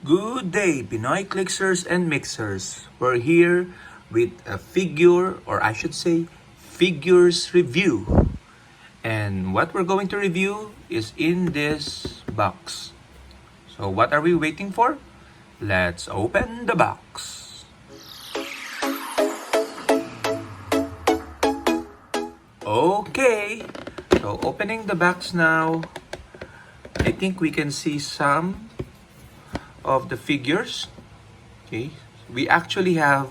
Good day, Pinoy Clixers and Mixers. We're here with a figure, or I should say, figures review. And what we're going to review is in this box. So, what are we waiting for? Let's open the box. Okay, so opening the box now. I think we can see some of the figures. Okay, we actually have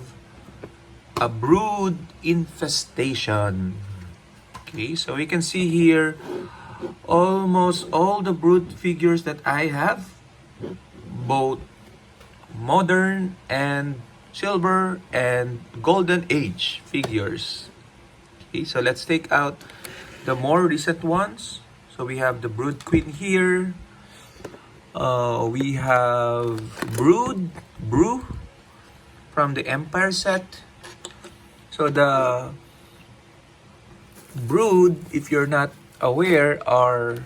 a brood infestation. Okay, so we can see here almost all the brood figures that I have, both modern and silver and golden age figures. Okay, so let's take out the more recent ones. So we have the brood queen here. We have Brew from the Empire set. So the Brood, if you're not aware, are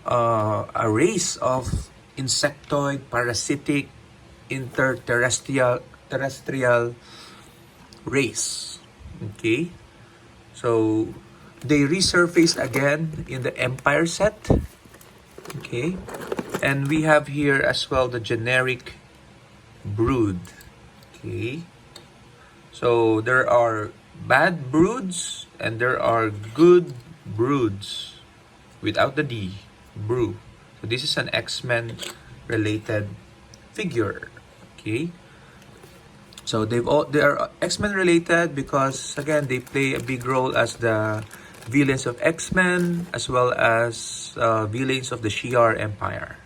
a race of insectoid, parasitic, terrestrial race. Okay, so they resurfaced again in the Empire set. Okay, and we have here as well the generic brood. Okay, so there are bad broods and there are good broods without the D, brew. So this is an XMen related figure. Okay, so they are XMen related because again they play a big role as the villains of XMen as well as villains of the Shi'ar Empire.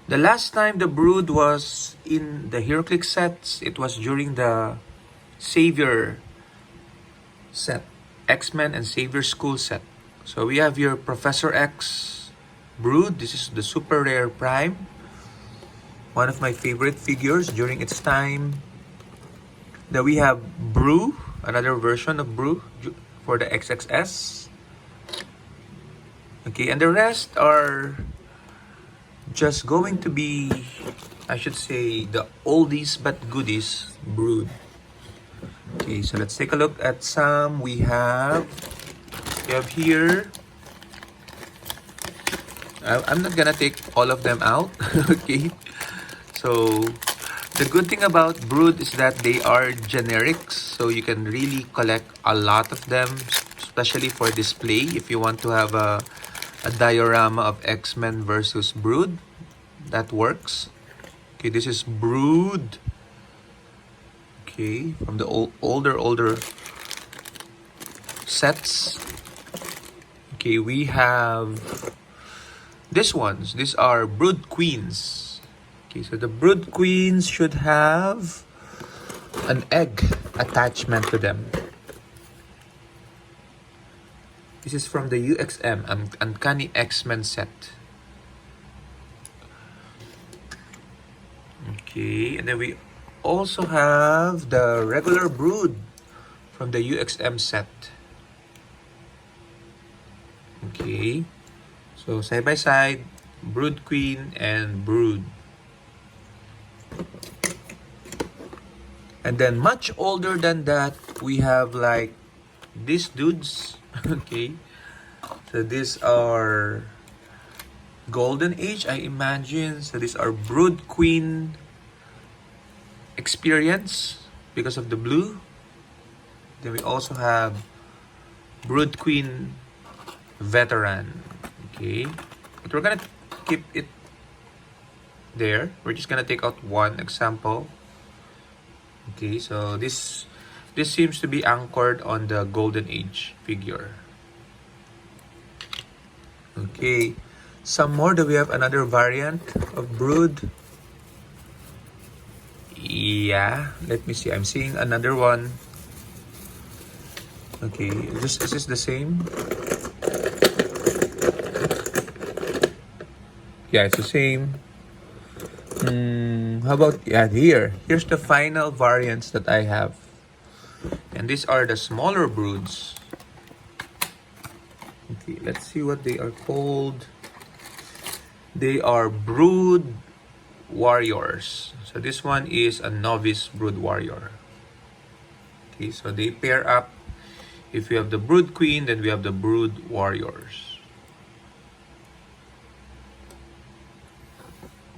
The last time the brood was in the Heroclix sets, it was during the Savior set, X-Men and Savior School set. So we have your Professor X brood. This is the super rare prime, one of my favorite figures during its time. Then we have Brew, another version of Brew for the XXS. Okay, and the rest are just going to be, I should say, the oldies but goodies brood. Okay, so let's take a look at some. We have here. I'm not gonna take all of them out. Okay, so the good thing about brood is that they are generics, so you can really collect a lot of them, especially for display if you want to have a diorama of X-Men versus Brood. That works. Okay, this is Brood. Okay, from the older sets. Okay, we have these ones. These are Brood Queens. Okay, so the Brood Queens should have an egg attachment to them. This is from the UXM, Uncanny X-Men set. Okay, and then we also have the regular brood from the UXM set. Okay, so side by side, brood queen and brood. And then much older than that, we have like these dudes. Okay, so these are golden age, I imagine. So these are brood queen experience because of the blue. Then we also have brood queen veteran. Okay, but we're gonna keep it there. We're just gonna take out one example. Okay, so this seems to be anchored on the golden age figure. Okay, some more. Do we have another variant of brood? Yeah, let me see. I'm seeing another one. Okay, is this the same? Yeah, it's the same. How about, yeah, here's the final variants that I have. And these are the smaller broods. Okay, let's see what they are called. They are brood warriors. So this one is a novice brood warrior. Okay, so they pair up. If we have the brood queen, then we have the brood warriors.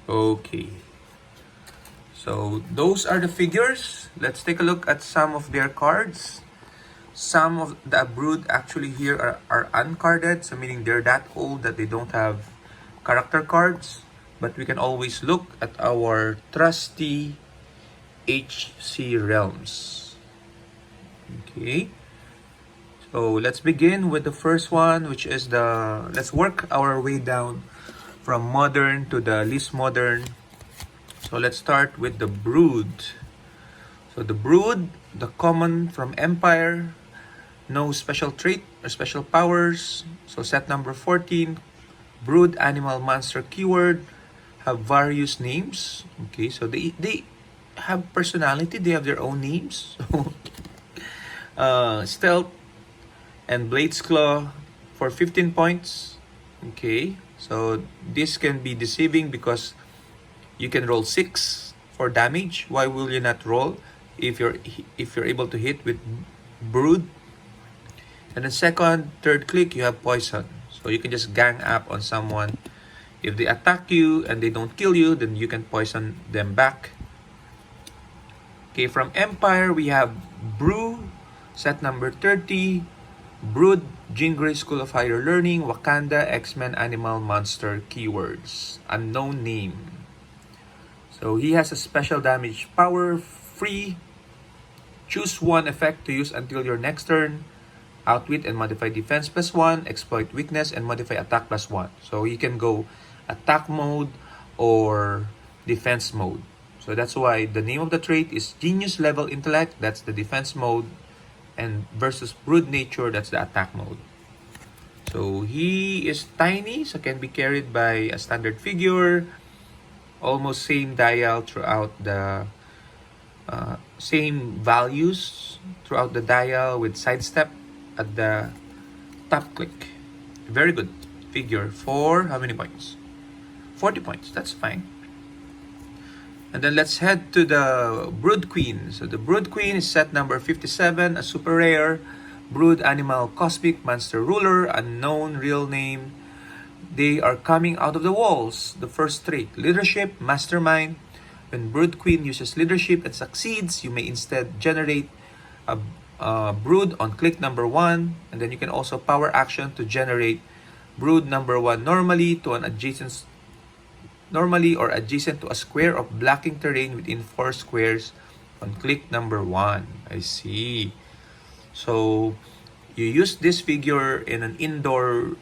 Okay. So those are the figures. Let's take a look at some of their cards. Some of the brood actually here are uncarded, so meaning they're that old that they don't have character cards. But we can always look at our trusty HC realms. Okay. So let's begin with the first one, which is let's work our way down from modern to the least modern. So let's start with the brood. So the brood, the common from Empire, no special trait or special powers. So set number 14, brood animal monster keyword, have various names. Okay, so they have personality, they have their own names. Stealth and Blade's Claw for 15 points. Okay, so this can be deceiving because you can roll 6 for damage. Why will you not roll if you're able to hit with brood? And then second, third click, you have poison. So you can just gang up on someone. If they attack you and they don't kill you, then you can poison them back. Okay, from Empire, we have Brew, set number 30, Brood, Jean Grey School of Higher Learning, Wakanda, X-Men, Animal, Monster, Keywords, unknown name. So he has a special damage power, free. Choose one effect to use until your next turn. Outwit and modify defense +1, exploit weakness and modify attack +1. So you can go attack mode or defense mode. So that's why the name of the trait is Genius Level Intellect, that's the defense mode, and versus Brood Nature, that's the attack mode. So he is tiny, so can be carried by a standard figure, almost same dial throughout the same values throughout the dial with sidestep at the top click. Very good figure for how many points? 40 points, that's fine. And then let's head to the Brood Queen. So the Brood Queen is set number 57, a super rare brood animal cosmic monster ruler, unknown real name. They are coming out of the walls. The first trait, leadership, mastermind. When Brood Queen uses leadership and succeeds, you may instead generate a brood on click number 1, and then you can also power action to generate brood number 1 normally or adjacent to a square of blocking terrain within 4 squares on click number 1. I see. So you use this figure in an indoor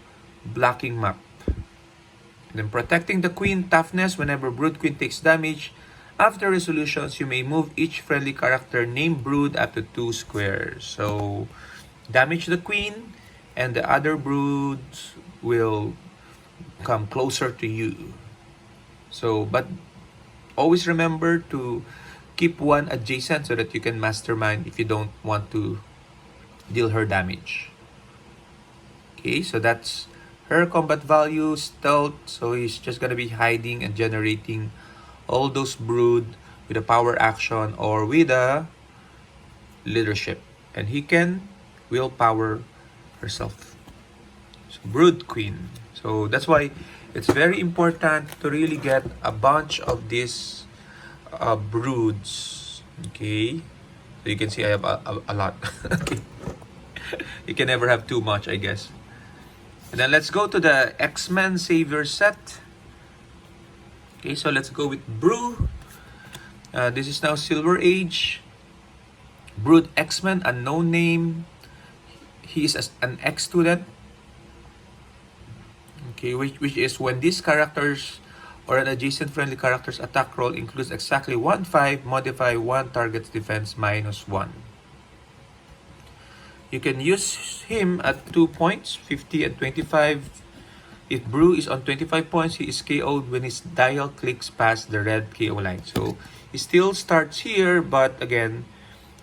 blocking map. And then protecting the queen, toughness. Whenever Brood Queen takes damage, after resolutions, you may move each friendly character named Brood up to 2 squares. So damage the queen and the other broods will come closer to you. So, but always remember to keep one adjacent so that you can mastermind if you don't want to deal her damage. Okay, so that's her combat value, stealth. So he's just gonna be hiding and generating all those brood with a power action or with a leadership. And he can willpower herself. So Brood Queen. So that's why it's very important to really get a bunch of these broods. Okay, so you can see I have a lot. Okay, you can never have too much, I guess. And then let's go to the X-Men Savior set. Okay, so let's go with Brew. This is now Silver Age. Brood X-Men, unknown name. He is an ex-student. Okay, which is when these characters or an adjacent friendly character's attack roll includes exactly 1/5, modify one target's defense -1. You can use him at 2 points, 50 and 25. If Brew is on 25 points, he is KO'd when his dial clicks past the red KO line. So he still starts here, but again,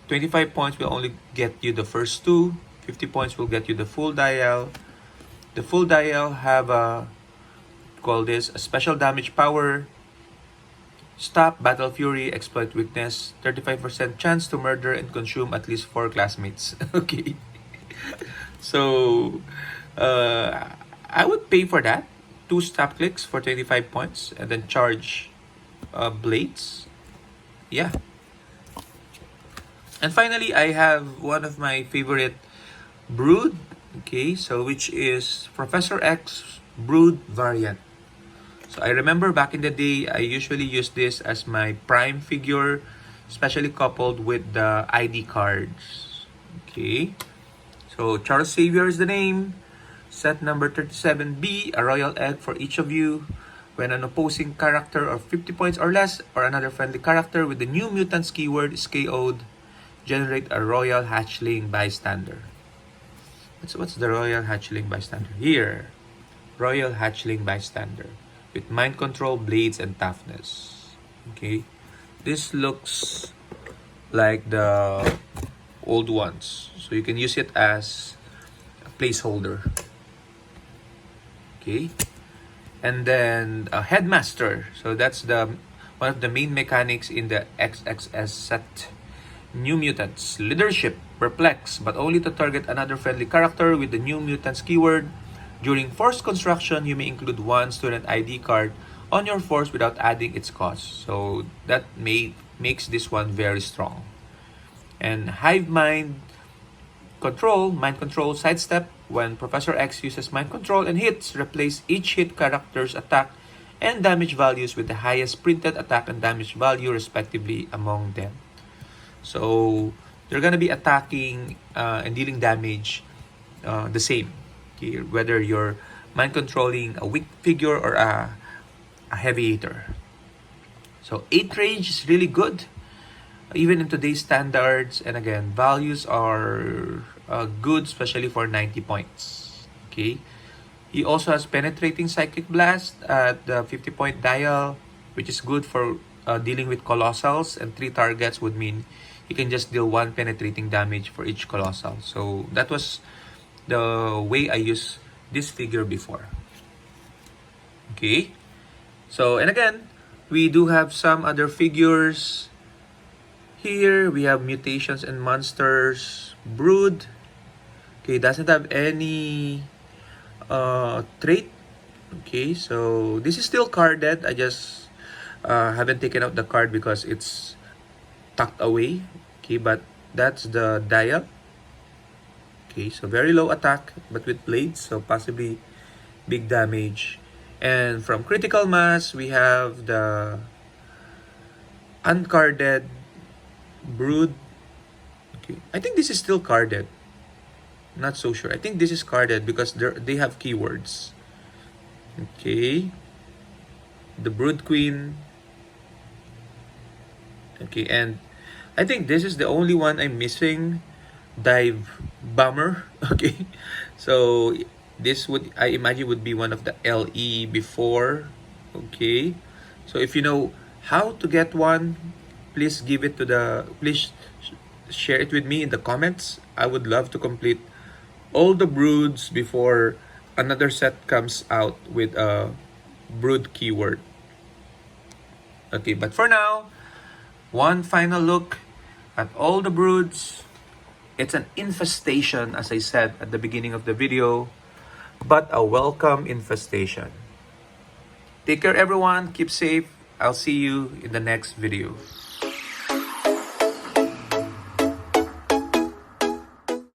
25 points will only get you the first 2. 50 points will get you the full dial. The full dial have a special damage power. Stop, Battle Fury, Exploit Weakness, 35% chance to murder and consume at least 4 classmates. Okay. So, I would pay for that. 2 stop clicks for 25 points and then charge blades. Yeah. And finally, I have one of my favorite brood. Okay, so which is Professor X brood variant. So I remember back in the day, I usually use this as my prime figure, especially coupled with the ID cards. Okay. So Charles Xavier is the name. Set number 37B, a royal egg for each of you. When an opposing character of 50 points or less, or another friendly character with the new mutants keyword is KO'd, generate a royal hatchling bystander. What's the royal hatchling bystander? Here. Royal hatchling bystander. With mind control, blades, and toughness. Okay. This looks like the old ones. So you can use it as a placeholder. Okay. And then a headmaster. So that's the one of the main mechanics in the XXS set. New mutants. Leadership. Perplex, but only to target another friendly character with the new mutants keyword. During force construction, you may include one student ID card on your force without adding its cost. So that makes this one very strong. And hive mind control, sidestep. When Professor X uses mind control and hits, replace each hit character's attack and damage values with the highest printed attack and damage value respectively among them. So they're gonna be attacking and dealing damage the same. Okay? Whether you're mind controlling a weak figure or a heavy hitter. So 8 range is really good, even in today's standards. And again, values are good, especially for 90 points. Okay. He also has penetrating psychic blast at the 50-point dial, which is good for dealing with colossals, and 3 targets would mean you can just deal 1 penetrating damage for each colossal. So that was the way I used this figure before. Okay. So, and again, we do have some other figures. Here we have Mutations and Monsters Brood. Okay, doesn't have any trait. Okay, so this is still carded. I just haven't taken out the card because it's tucked away. Okay, but that's the dial. Okay, so very low attack but with blades, so possibly big damage. And from critical mass, we have the uncarded brood. Okay, I think this is still carded. Not so sure. I think this is carded because they have keywords. Okay, the brood queen. Okay, and I think this is the only one I'm missing. Dive bomber. Okay, so this would, I imagine, would be one of the LE before. Okay, so if you know how to get one, please share it with me in the comments. I would love to complete all the broods before another set comes out with a brood keyword. Okay, but for now, one final look at all the broods. It's an infestation, as I said at the beginning of the video, but a welcome infestation. Take care, everyone. Keep safe. I'll see you in the next video.